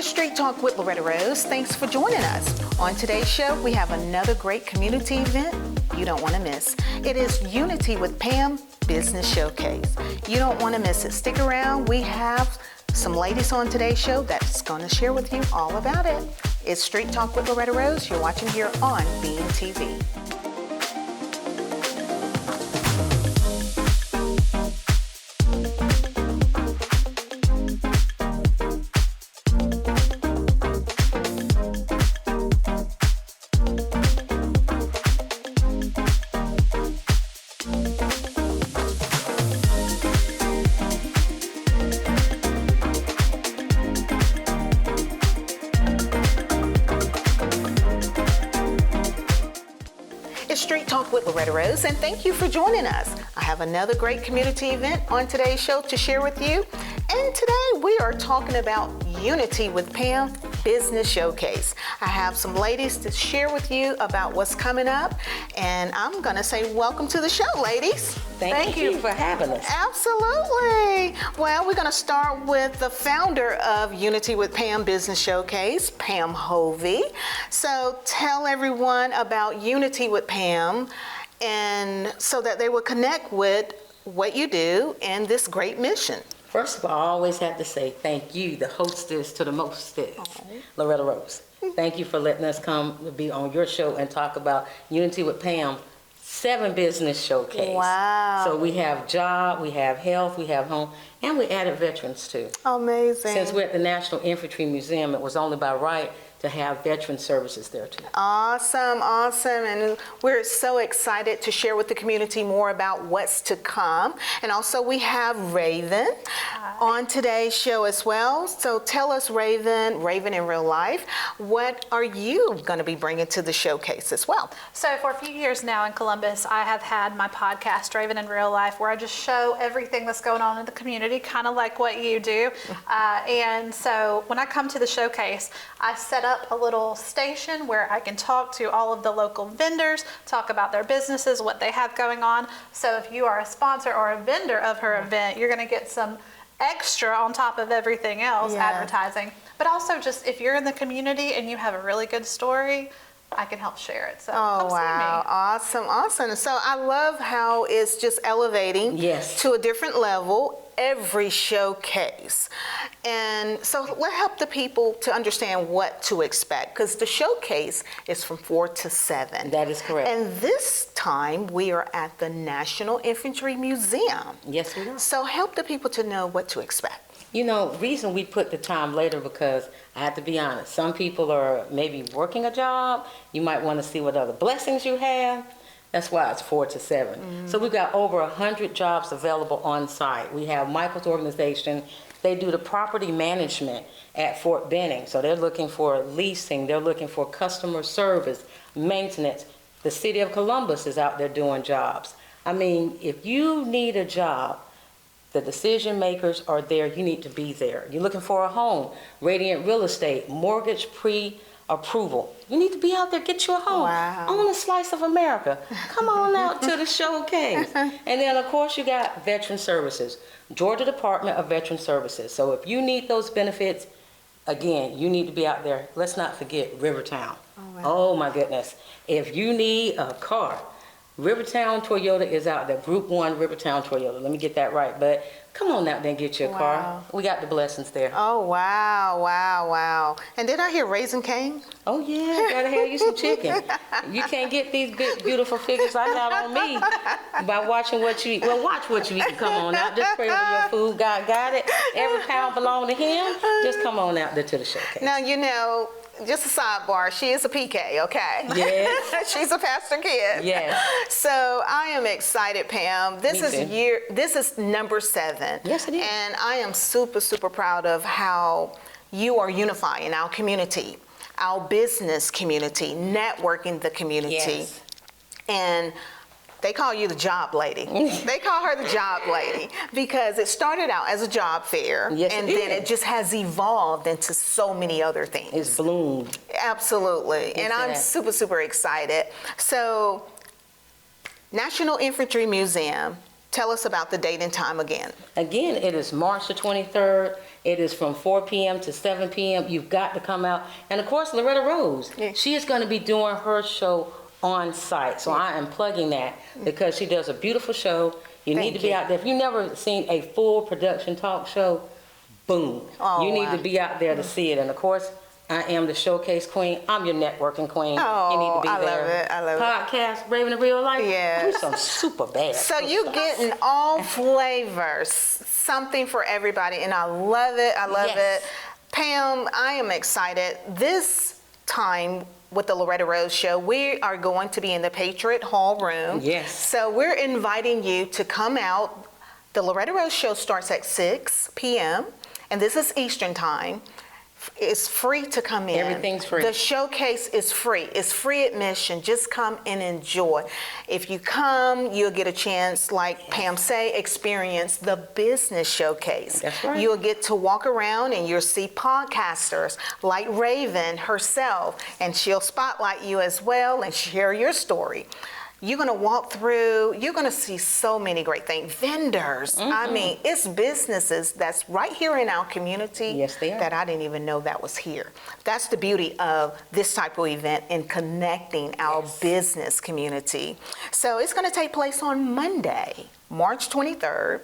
It's Street Talk with Loretta Rose. Thanks for joining us. On today's show, we have another great community event you don't want to miss. It is Unity with Pam Business Showcase. You don't want to miss it. Stick around. We have some ladies on today's show that's going to share with you all about it. It's Street Talk with Loretta Rose. You're watching here on BNTV. Street Talk with Loretta Rose, and thank you for joining us. I have another great community event on today's show to share with you. And today we are talking about Unity with Pam Business Showcase. I have some ladies to share with you about what's coming up, and I'm going to say welcome to the show, ladies. Thank you for having us. Absolutely. Well, we're going to start with the founder of Unity with Pam Business Showcase, Pam Hovey. So tell everyone about Unity with Pam, and so that they will connect with what you do and this great mission. First of all, I always have to say thank you, the hostess to the mostest, Loretta Rose. Thank you for letting us come to be on your show and talk about Unity with Pam 7 Business Showcase. Wow. So we have job, we have health, we have home, and we added veterans too. Amazing. Since we're at the National Infantry Museum, it was only by right to have veteran services there too. Awesome, awesome. And we're so excited to share with the community more about what's to come. And also we have Raven on today's show as well. So tell us, Raven in real life, what are you going to be bringing to the showcase as well? So for a few years now in Columbus, I have had my podcast, Raven in Real Life, where I just show everything that's going on in the community, kind of like what you do. And so when I come to the showcase, I set up a little station where I can talk to all of the local vendors, talk about their businesses, what they have going on. So if you are a sponsor or a vendor of her event, you're going to get some extra on top of everything else, advertising. But also just if you're in the community and you have a really good story, I can help share it. So come see me. Awesome, awesome. So I love how it's just elevating to a different level every showcase. And so let's help the people to understand what to expect, because the showcase is from 4 to 7. That is correct. And this time we are at the National Infantry Museum. Yes, we are. So help the people to know what to expect. You know, reason we put the time later, because I have to be honest, some people are maybe working a job. You might want to see what other blessings you have. That's why it's 4 to 7. Mm-hmm. So we've got over 100 jobs available on site. We have Michael's organization. They do the property management at Fort Benning. So they're looking for leasing. They're looking for customer service, maintenance. The city of Columbus is out there doing jobs. I mean, if you need a job, the decision makers are there. You need to be there. You're looking for a home, Radiant Real Estate, mortgage pre-approval. You need to be out there, get you a home. Wow. Own a slice of America. Come on out to the showcase. And then, of course, you got Veteran Services, Georgia Department of Veteran Services. So if you need those benefits, again, you need to be out there. Let's not forget Rivertown. Oh my goodness. If you need a car, Rivertown Toyota is out there. Group 1 Rivertown Toyota. Let me get that right. But come on out there and get you a car. We got the blessings there. Oh, wow, wow, wow. And did I hear Raising Cane? Oh, yeah. Gotta have you some chicken. You can't get these big, beautiful figures I got on me by watching what you eat. Well, watch what you eat. Come on out. Just pray over your food. God got it. Every pound belongs to Him. Just come on out there to the showcase. Now, you know, just a sidebar, she is a PK, okay? Yes. She's a pastor kid. Yes. So I am excited, Pam. This is number 7. Yes, it is. And I am super, super proud of how you are unifying our community, our business community, networking the community. Yes. And they call you the job lady. They call her the job lady because it started out as a job fair, and then it just has evolved into so many other things. It's bloomed. Absolutely. And I'm super, super excited. So, National Infantry Museum, tell us about the date and time again. Again, it is March the 23rd It is from 4 p.m. to 7 p.m. You've got to come out. And of course, Loretta Rose, she is going to be doing her show on site. So I am plugging that because she does a beautiful show. You need to be out there. If you've never seen a full production talk show, boom. You need to be out there to see it. And of course, I am the showcase queen. I'm your networking queen. You need to be there. I love it. Podcast, Raven in Real Life. Yeah. Do some super bad. So you getting all flavors, something for everybody, and I love it. I love it. Pam, I am excited. This time with the Loretta Rose Show, we are going to be in the Patriot Hall room. Yes. So we're inviting you to come out. The Loretta Rose Show starts at 6 p.m. and this is Eastern Time. It's free to come in. Everything's free. The showcase is free. It's free admission. Just come and enjoy. If you come, you'll get a chance, like Pam say, experience the business showcase. That's right. You'll get to walk around and you'll see podcasters like Raven herself, and she'll spotlight you as well and share your story. You're going to walk through, you're going to see so many great things. Vendors. I mean, it's businesses that's right here in our community. Yes, they are. That I didn't even know that was here. That's the beauty of this type of event in connecting our business community. So it's going to take place on Monday, March 23rd.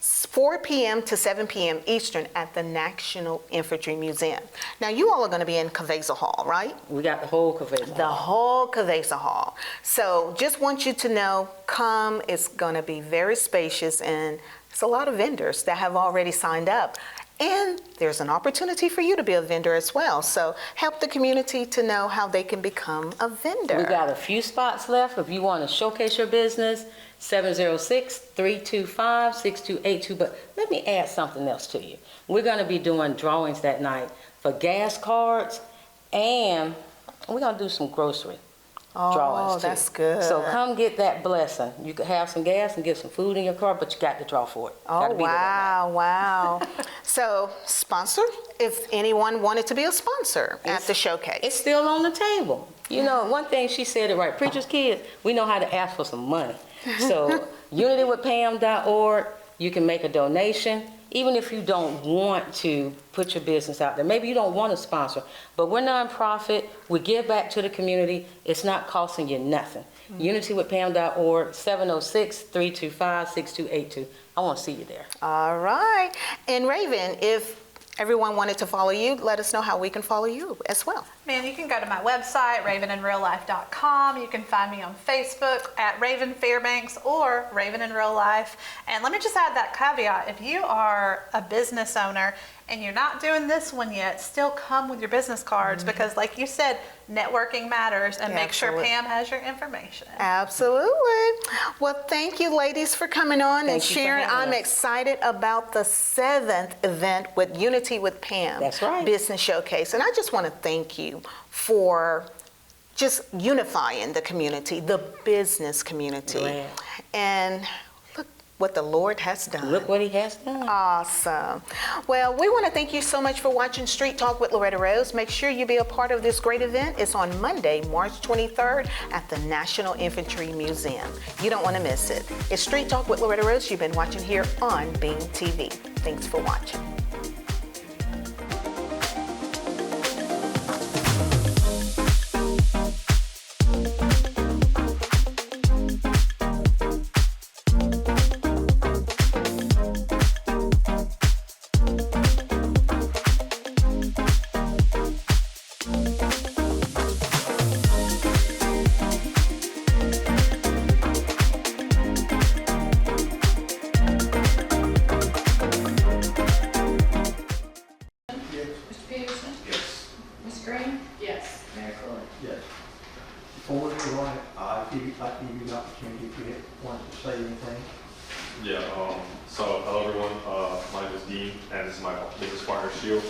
4 p.m. to 7 p.m. Eastern at the National Infantry Museum. Now, you all are going to be in Caveza Hall, right? We got the whole Caveza. The whole Caveza Hall. So just want you to know, come. It's going to be very spacious, and it's a lot of vendors that have already signed up. And there's an opportunity for you to be a vendor as well. So help the community to know how they can become a vendor. We got a few spots left. If you want to showcase your business, 706-325-6282. But let me add something else to you. We're going to be doing drawings that night for gas cards, and we're going to do some grocery drawings too. That's good. So come get that blessing. You could have some gas and get some food in your car, but you got to draw for it. Oh, wow, wow. So, sponsor, if anyone wanted to be a sponsor at the showcase. It's still on the table. You know, one thing she said it right. Preacher's kids, we know how to ask for some money. So, unitywithpam.org, you can make a donation. Even if you don't want to put your business out there, maybe you don't want to sponsor, but we're nonprofit, we give back to the community, it's not costing you nothing. Unitywithpam.org, 706-325-6282. I want to see you there. All right. And Raven, if everyone wanted to follow you, let us know how we can follow you as well. Man, you can go to my website, raveninreallife.com. You can find me on Facebook at Raven Fairbanks or Raven in Real Life. And let me just add that caveat. If you are a business owner and you're not doing this one yet, still come with your business cards because like you said, networking matters, and make sure Pam has your information. Absolutely. Well, thank you ladies for coming on and sharing. I'm excited about the 7th event with Unity with Pam. That's right. Business Showcase. And I just want to thank you for just unifying the community, the business community. Glad. And look what the Lord has done. Look what he has done. Awesome. Well, we want to thank you so much for watching Street Talk with Loretta Rose. Make sure you be a part of this great event. It's on Monday, March 23rd at the National Infantry Museum. You don't want to miss it. It's Street Talk with Loretta Rose. You've been watching here on Beam TV. Thanks for watching. So hello everyone, my name is Dean and this is my business partner Shield.